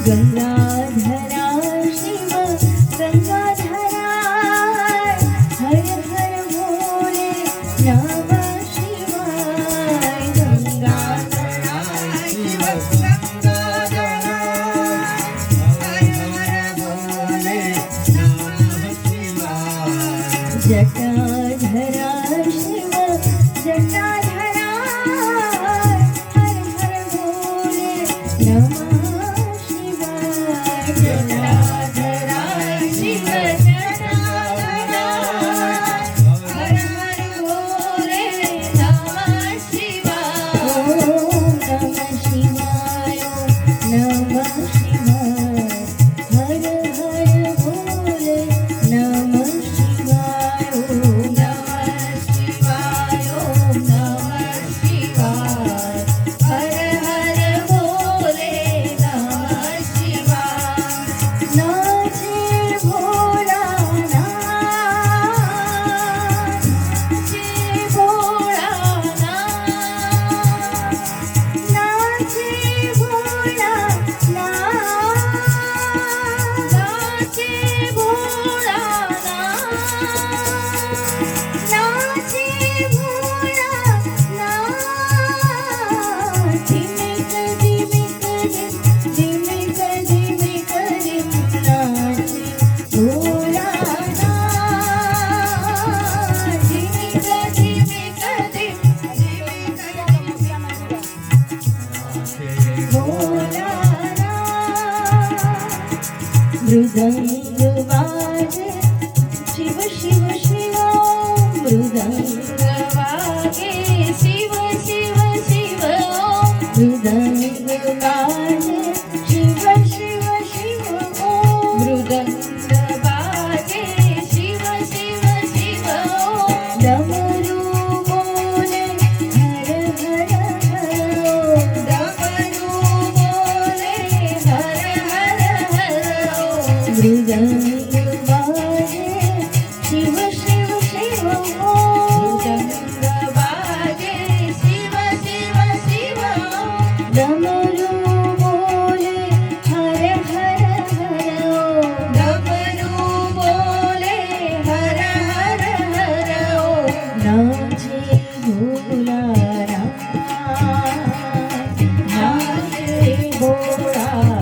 गंगाधरा शिव गंगाधरा हर हर भोले नमः शिवाय गंगाधरा शिव गंगाधरा हर हर भोले नमः शिवाय जटाधरा शिव जटाधरा हर हर भोले नमः मृदंग वाजे शिव शिव शिव मृदंग वागे शिव शिव शिव मृदंग वाजे शिव शिव शिव मृदंग वागे शिव शिव शिव डमरू बोले हर हर हर डमरू बोले हर हर हर मृदंग वाजे शिव शिव शिव मृदंग वाजे शिव शिव शिव डमरू बोले हर हर हर डमरू बोले हर हर हर नाचे भोला नाचे भोला